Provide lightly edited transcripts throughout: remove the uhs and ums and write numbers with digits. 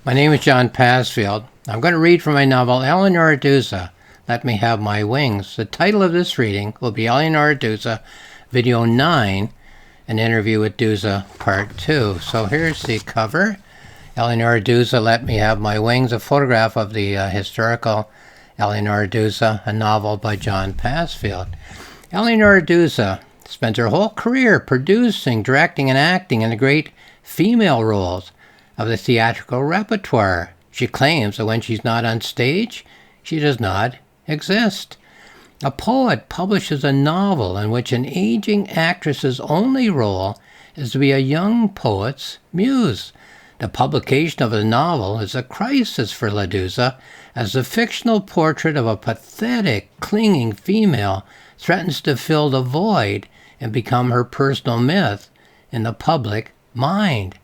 My name is John Passfield. I'm going to read from my novel Elenora Duse, Let Me Have My Wings. The title of this reading will be Elenora Duse, Video 9, an interview with Duse, Part 2. So here's the cover. Elenora Duse, Let Me Have My Wings, a photograph of the historical Elenora Duse, a novel by John Passfield. Elenora Duse spent her whole career producing, directing, and acting in the great female roles of the theatrical repertoire. She claims that when she's not on stage, she does not exist. A poet publishes a novel in which an aging actress's only role is to be a young poet's muse. The publication of the novel is a crisis for Duse, as the fictional portrait of a pathetic, clinging female threatens to fill the void and become her personal myth in the public mind.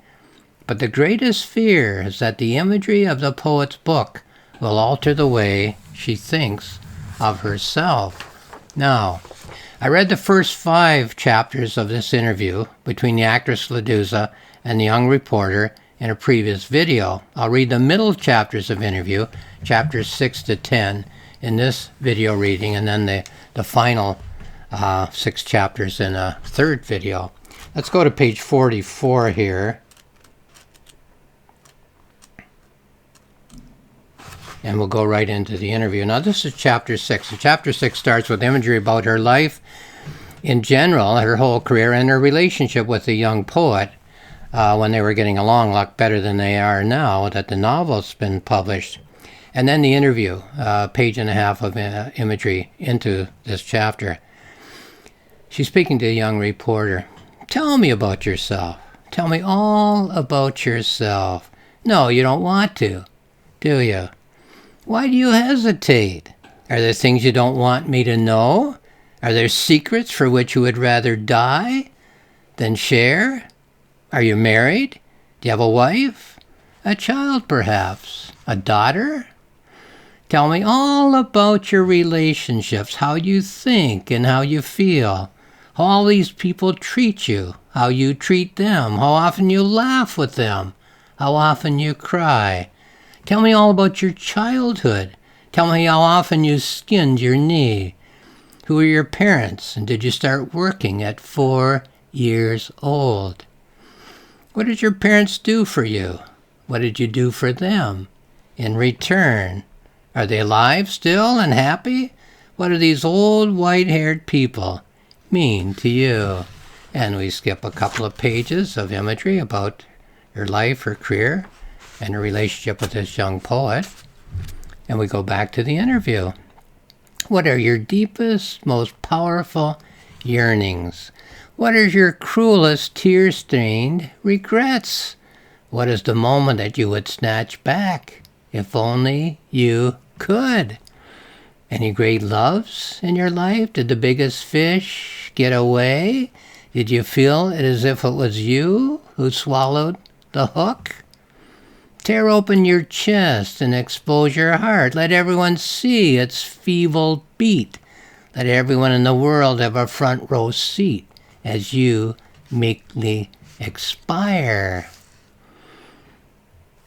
But the greatest fear is that the imagery of the poet's book will alter the way she thinks of herself. Now, I read the first 5 chapters of this interview between the actress Duse and the young reporter in a previous video. I'll read the middle chapters of interview, chapters 6 to 10, in this video reading, and then the final 6 chapters in a third video. Let's go to page 44 here. And we'll go right into the interview. Now, this is chapter 6. So chapter 6 starts with imagery about her life in general, her whole career, and her relationship with the young poet when they were getting along a lot better than they are now that the novel's been published. And then the interview, page and a half of imagery into this chapter. She's speaking to a young reporter. Tell me about yourself. Tell me all about yourself. No, you don't want to, do you? Why do you hesitate? Are there things you don't want me to know? Are there secrets for which you would rather die than share? Are you married? Do you have a wife? A child, perhaps? A daughter? Tell me all about your relationships, how you think and how you feel, how all these people treat you, how you treat them, how often you laugh with them, how often you cry. Tell me all about your childhood. Tell me how often you skinned your knee. Who are your parents, and did you start working at 4 years old? What did your parents do for you? What did you do for them in return? Are they alive still and happy? What do these old white-haired people mean to you? And we skip a couple of pages of imagery about her life, her career, and her relationship with this young poet. And we go back to the interview. What are your deepest, most powerful yearnings? What are your cruelest, tear-stained regrets? What is the moment that you would snatch back, if only you could? Any great loves in your life? Did the biggest fish get away? Did you feel it as if it was you who swallowed the hook? Tear open your chest and expose your heart. Let everyone see its feeble beat. Let everyone in the world have a front row seat as you meekly expire.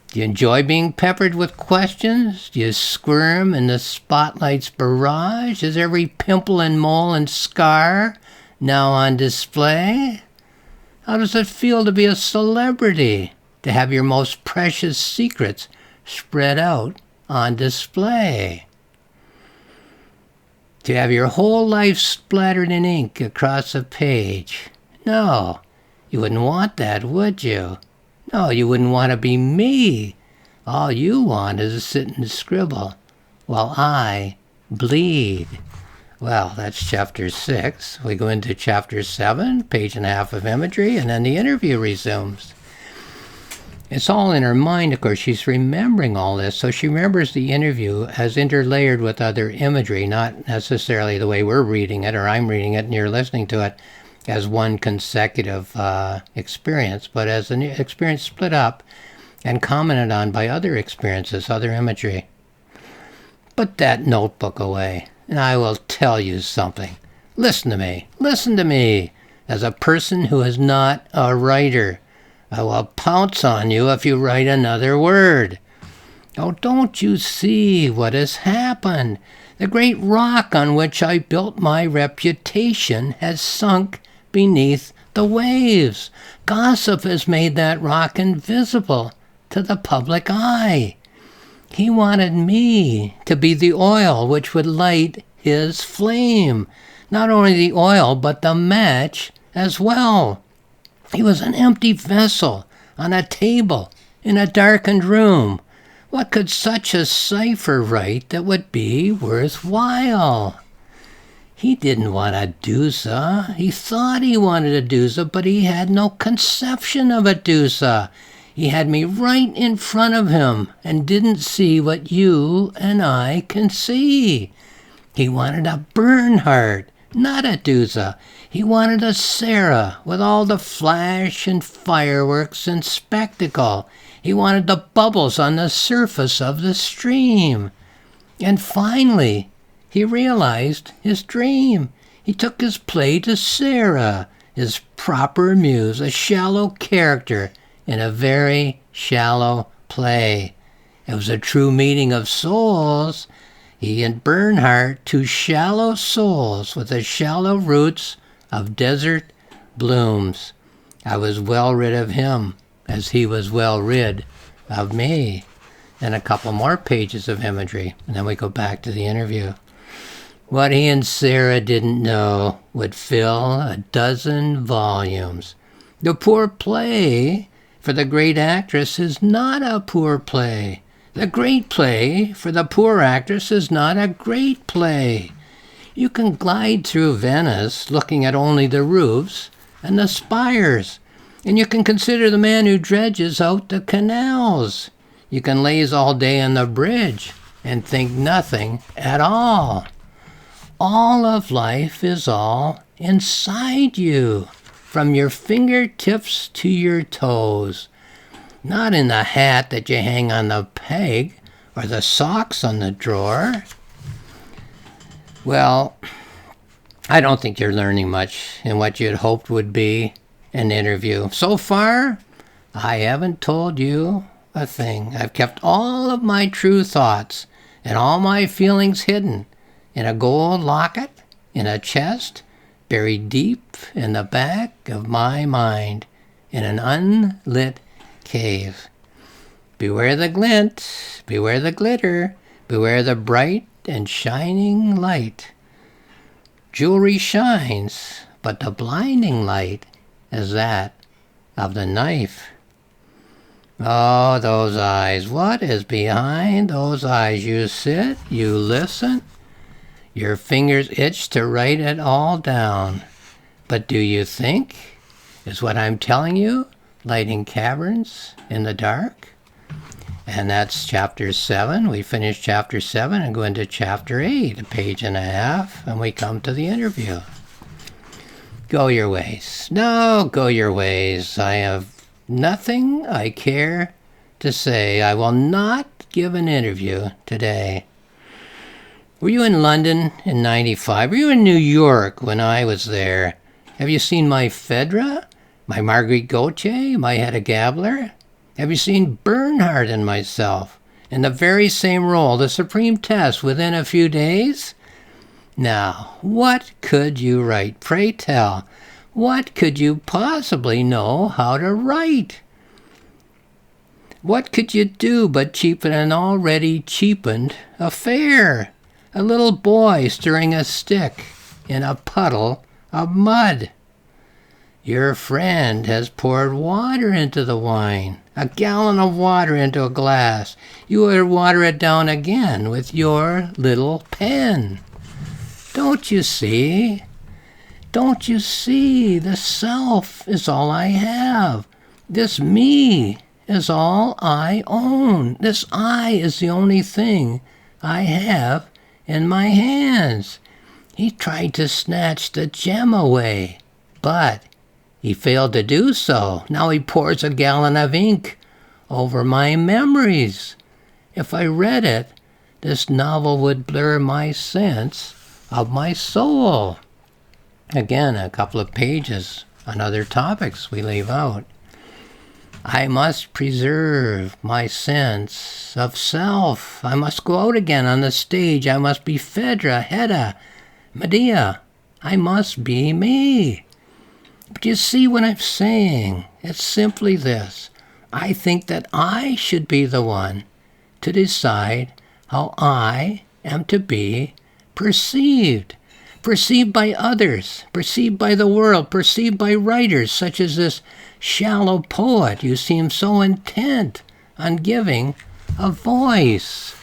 Do you enjoy being peppered with questions? Do you squirm in the spotlight's barrage? Is every pimple and mole and scar now on display? How does it feel to be a celebrity? To have your most precious secrets spread out on display? To have your whole life splattered in ink across a page? No, you wouldn't want that, would you? No, you wouldn't want to be me. All you want is to sit and scribble while I bleed. Well, that's chapter 6. We go into chapter 7, page and a half of imagery, and then the interview resumes. It's all in her mind, of course. She's remembering all this, so she remembers the interview as interlayered with other imagery, not necessarily the way we're reading it or I'm reading it and you're listening to it as one consecutive experience, but as an experience split up and commented on by other experiences, other imagery. Put that notebook away, and I will tell you something. Listen to me. Listen to me. As a person who is not a writer, I will pounce on you if you write another word. Oh, don't you see what has happened? The great rock on which I built my reputation has sunk beneath the waves. Gossip has made that rock invisible to the public eye. He wanted me to be the oil which would light his flame. Not only the oil, but the match as well. He was an empty vessel on a table in a darkened room. What could such a cipher write that would be worthwhile? He didn't want a Duse. He thought he wanted a Duse, but he had no conception of a Duse. He had me right in front of him and didn't see what you and I can see. He wanted a Bernhardt, not a Duse. He wanted a Sarah with all the flash and fireworks and spectacle. He wanted the bubbles on the surface of the stream. And finally, he realized his dream. He took his play to Sarah, his proper muse, a shallow character in a very shallow play. It was a true meeting of souls. He and Bernhardt, two shallow souls with the shallow roots of desert blooms. I was well rid of him, as he was well rid of me. And a couple more pages of imagery, and then we go back to the interview. What he and Sarah didn't know would fill a dozen volumes. The poor play for the great actress is not a poor play. The great play for the poor actress is not a great play. You can glide through Venice looking at only the roofs and the spires, and you can consider the man who dredges out the canals. You can laze all day on the bridge and think nothing at all. All of life is all inside you, from your fingertips to your toes. Not in the hat that you hang on the peg or the socks on the drawer. Well, I don't think you're learning much in what you'd hoped would be an interview. So far, I haven't told you a thing. I've kept all of my true thoughts and all my feelings hidden in a gold locket, in a chest, buried deep in the back of my mind, in an unlit cave. Beware the glint, beware the glitter, beware the bright and shining light. Jewelry shines, but the blinding light is that of the knife. Oh, those eyes, what is behind those eyes? You sit, you listen, your fingers itch to write it all down. But do you think? Is what I'm telling you lighting caverns in the dark? And that's chapter 7. We finish chapter 7 and go into chapter 8, a page and a half, and we come to the interview. Go your ways. No, go your ways. I have nothing I care to say. I will not give an interview today. Were you in London in 95? Were you in New York when I was there? Have you seen my Phaedra, my Marguerite Gautier, my Hedda Gabler? Have you seen Bernhardt and myself in the very same role, the supreme test within a few days? Now, what could you write? Pray tell, what could you possibly know how to write? What could you do but cheapen an already cheapened affair? A little boy stirring a stick in a puddle of mud. Your friend has poured water into the wine, a gallon of water into a glass. You would water it down again with your little pen. Don't you see? Don't you see? The self is all I have. This me is all I own. This I is the only thing I have in my hands. He tried to snatch the gem away, but he failed to do so. Now he pours a gallon of ink over my memories. If I read it, this novel would blur my sense of my soul. Again, a couple of pages on other topics we leave out. I must preserve my sense of self. I must go out again on the stage. I must be Phaedra, Hedda, Medea. I must be me. But you see what I'm saying? It's simply this. I think that I should be the one to decide how I am to be perceived. Perceived by others, perceived by the world, perceived by writers such as this shallow poet you seem so intent on giving a voice.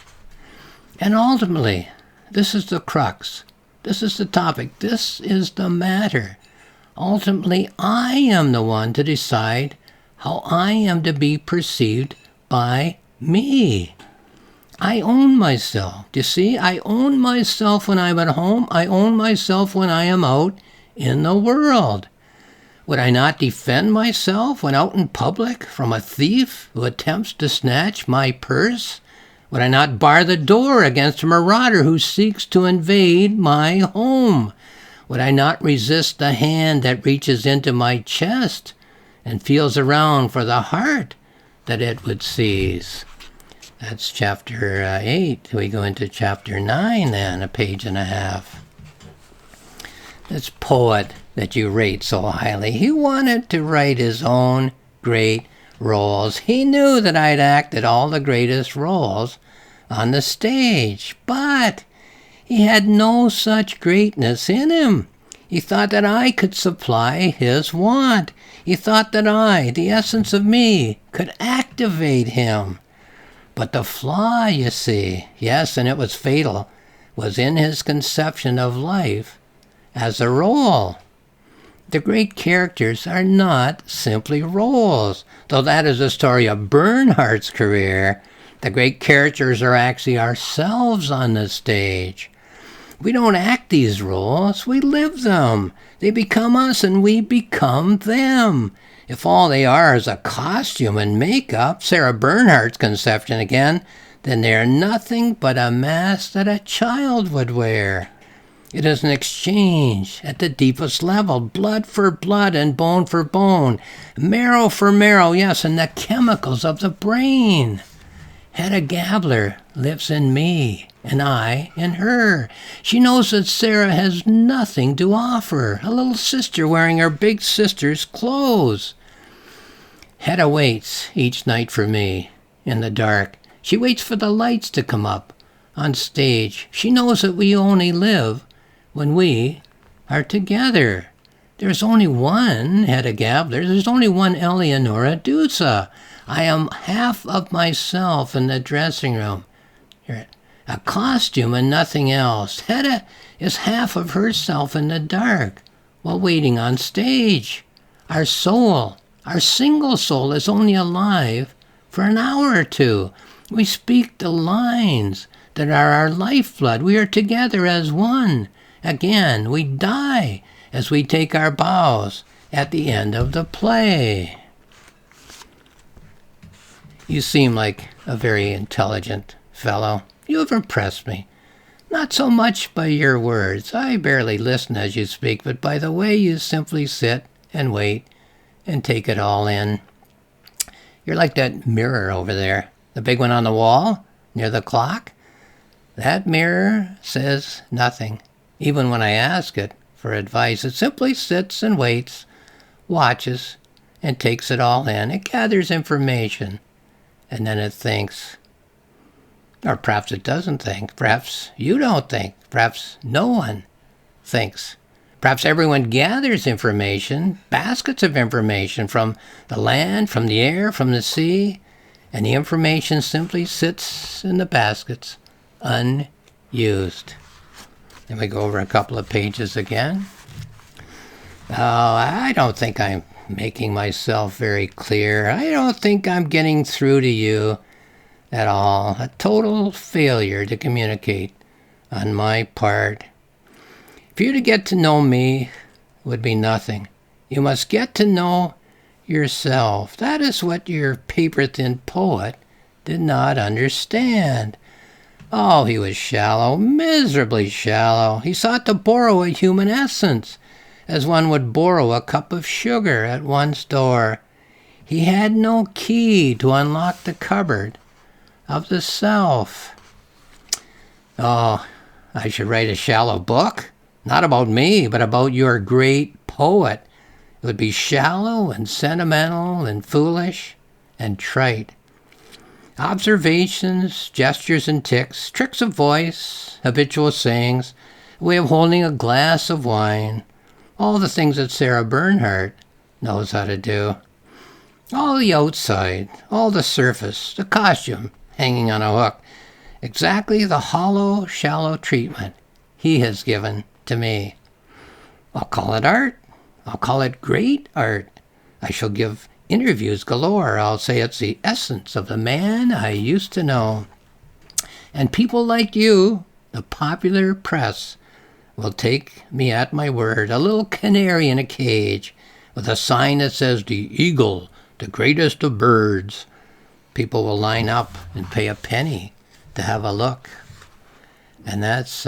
And ultimately, this is the crux. This is the topic. This is the matter. Ultimately, I am the one to decide how I am to be perceived by me. I own myself. You see, I own myself when I'm at home. I own myself when I am out in the world. Would I not defend myself when out in public from a thief who attempts to snatch my purse? Would I not bar the door against a marauder who seeks to invade my home? Would I not resist the hand that reaches into my chest and feels around for the heart that it would seize? That's chapter 8. We go into chapter 9 then, a page and a half. This poet that you rate so highly, he wanted to write his own great roles. He knew that I'd acted all the greatest roles on the stage, but he had no such greatness in him. He thought that I could supply his want. He thought that I, the essence of me, could activate him. But the flaw, you see, yes, and it was fatal, was in his conception of life as a role. The great characters are not simply roles, though that is the story of Bernhardt's career. The great characters are actually ourselves on the stage. We don't act these roles, we live them. They become us and we become them. If all they are is a costume and makeup, Sarah Bernhardt's conception again, then they are nothing but a mask that a child would wear. It is an exchange at the deepest level, blood for blood and bone for bone, marrow for marrow, yes, and the chemicals of the brain. Hedda Gabler lives in me, and I in her. She knows that Sarah has nothing to offer, a little sister wearing her big sister's clothes. Hedda waits each night for me in the dark. She waits for the lights to come up on stage. She knows that we only live when we are together. There's only one Hedda Gabler. There's only one Elenora Duse. I am half of myself in the dressing room. A costume and nothing else. Hedda is half of herself in the dark while waiting on stage. Our soul, our single soul, is only alive for an hour or two. We speak the lines that are our lifeblood. We are together as one. Again, we die as we take our bows at the end of the play. You seem like a very intelligent fellow. You have impressed me. Not so much by your words. I barely listen as you speak, but by the way you simply sit and wait and take it all in. You're like that mirror over there, the big one on the wall near the clock. That mirror says nothing. Even when I ask it for advice, it simply sits and waits, watches, and takes it all in. It gathers information, and then it thinks. Or perhaps it doesn't think. Perhaps you don't think. Perhaps no one thinks. Perhaps everyone gathers information, baskets of information from the land, from the air, from the sea, and the information simply sits in the baskets, unused. Then we go over a couple of pages again. Oh, I don't think I'm making myself very clear. I don't think I'm getting through to you at all. A total failure to communicate on my part. For you to get to know me would be nothing. You must get to know yourself. That is what your paper-thin poet did not understand. Oh, he was shallow, miserably shallow. He sought to borrow a human essence, as one would borrow a cup of sugar at one store. He had no key to unlock the cupboard of the self. Oh, I should write a shallow book, not about me, but about your great poet. It would be shallow and sentimental and foolish and trite. Observations, gestures and tics, tricks of voice, habitual sayings, a way of holding a glass of wine, all the things that Sarah Bernhardt knows how to do. All the outside, all the surface, the costume hanging on a hook, exactly the hollow, shallow treatment he has given to me. I'll call it art. I'll call it great art. I shall give interviews galore. I'll say it's the essence of the man I used to know. And people like you, the popular press, will take me at my word, a little canary in a cage with a sign that says the eagle, the greatest of birds. People will line up and pay a penny to have a look. And that's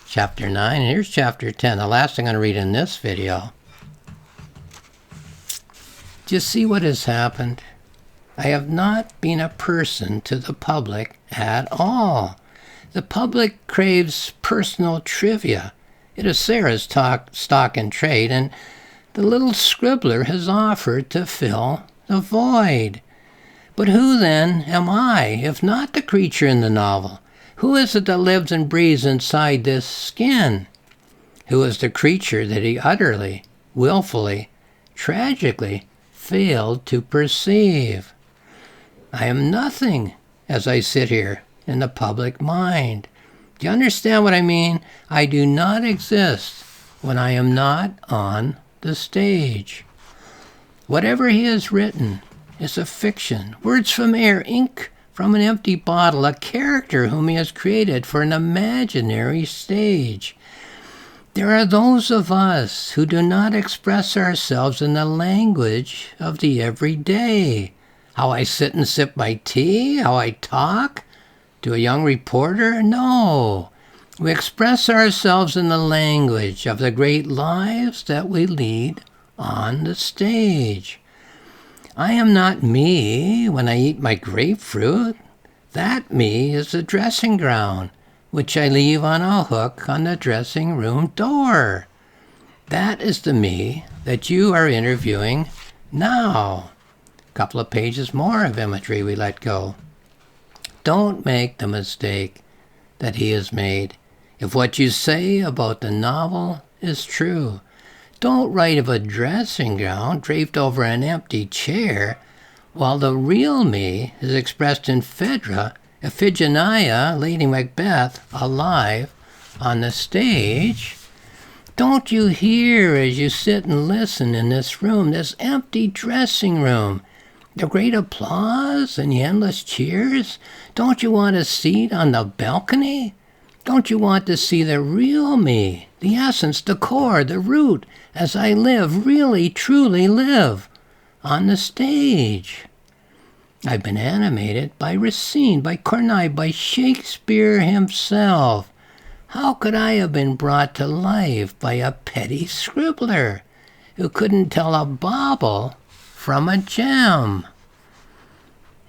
chapter 9. And here's chapter 10, the last thing I'm going to read in this video. Do you see what has happened? I have not been a person to the public at all. The public craves personal trivia. It is Sarah's stock in trade, and the little scribbler has offered to fill the void. But who, then, am I, if not the creature in the novel? Who is it that lives and breathes inside this skin? Who is the creature that he utterly, willfully, tragically failed to perceive? I am nothing as I sit here in the public mind. Do you understand what I mean? I do not exist when I am not on the stage. Whatever he has written is a fiction, words from air, ink from an empty bottle, a character whom he has created for an imaginary stage. There are those of us who do not express ourselves in the language of the everyday. How I sit and sip my tea, how I talk to a young reporter? No. We express ourselves in the language of the great lives that we lead on the stage. I am not me when I eat my grapefruit. That me is the dressing gown, which I leave on a hook on the dressing room door. That is the me that you are interviewing now. A couple of pages more of imagery we let go. Don't make the mistake that he has made. If what you say about the novel is true, don't write of a dressing gown draped over an empty chair, while the real me is expressed in Phaedra, Iphigenia, Lady Macbeth, alive on the stage. Don't you hear as you sit and listen in this room, this empty dressing room, the great applause and the endless cheers? Don't you want a seat on the balcony? Don't you want to see the real me, the essence, the core, the root, as I live, really, truly live, on the stage? I've been animated by Racine, by Corneille, by Shakespeare himself. How could I have been brought to life by a petty scribbler who couldn't tell a bauble from a gem?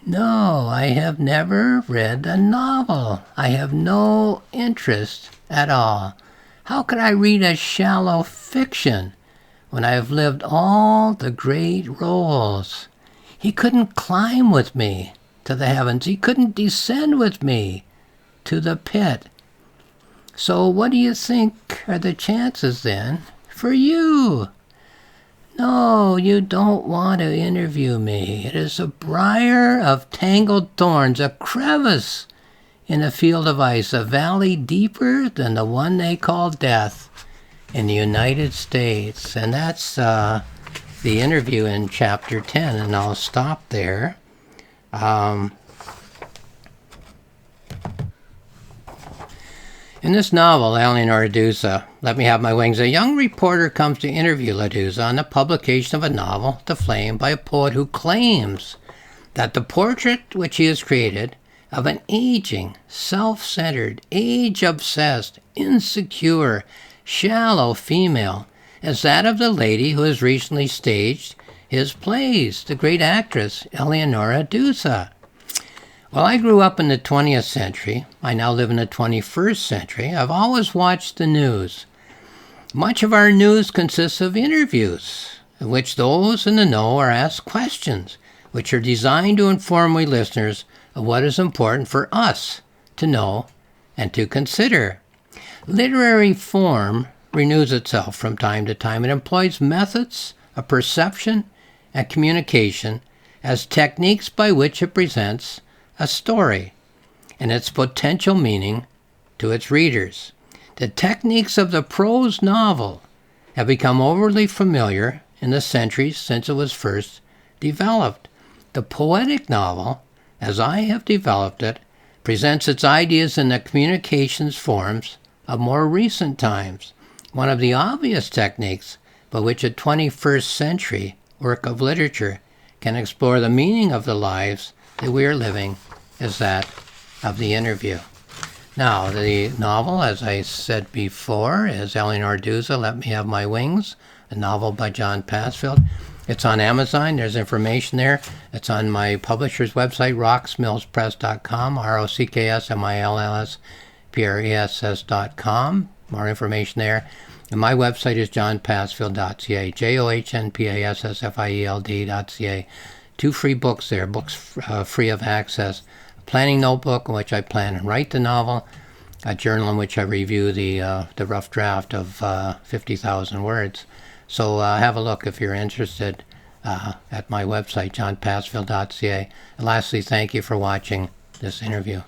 No, I have never read a novel. I have no interest at all. How could I read a shallow fiction when I have lived all the great roles? He couldn't climb with me to the heavens. He couldn't descend with me to the pit. So what do you think are the chances then for you? No, you don't want to interview me. It is a briar of tangled thorns, a crevice in a field of ice, a valley deeper than the one they call death in the United States. And that's the interview in chapter 10, and I'll stop there. In this novel, Elenora Duse, Let Me Have My Wings, a young reporter comes to interview Duse on the publication of a novel, The Flame, by a poet who claims that the portrait which he has created of an aging, self-centered, age-obsessed, insecure, shallow female is that of the lady who has recently staged his plays, the great actress Elenora Duse. Well, I grew up in the 20th century. I now live in the 21st century. I've always watched the news. Much of our news consists of interviews, in which those in the know are asked questions, which are designed to inform we listeners of what is important for us to know and to consider. Literary form renews itself from time to time. It employs methods of perception and communication as techniques by which it presents a story and its potential meaning to its readers. The techniques of the prose novel have become overly familiar in the centuries since it was first developed. The poetic novel, as I have developed it, presents its ideas in the communications forms of more recent times. One of the obvious techniques by which a 21st century work of literature can explore the meaning of the lives that we are living is that of the interview. Now, the novel, as I said before, is Elenora Duse, Let Me Have My Wings, a novel by John Passfield. It's on Amazon. There's information there. It's on my publisher's website, rocksmillspress.com, rocksmillspress.com. More information there. And my website is johnpassfield.ca, johnpassfield.ca. 2 free books there, books free of access. A planning notebook in which I plan and write the novel, a journal in which I review the rough draft of 50,000 words. So have a look if you're interested at my website, johnpassfield.ca. And lastly, thank you for watching this interview.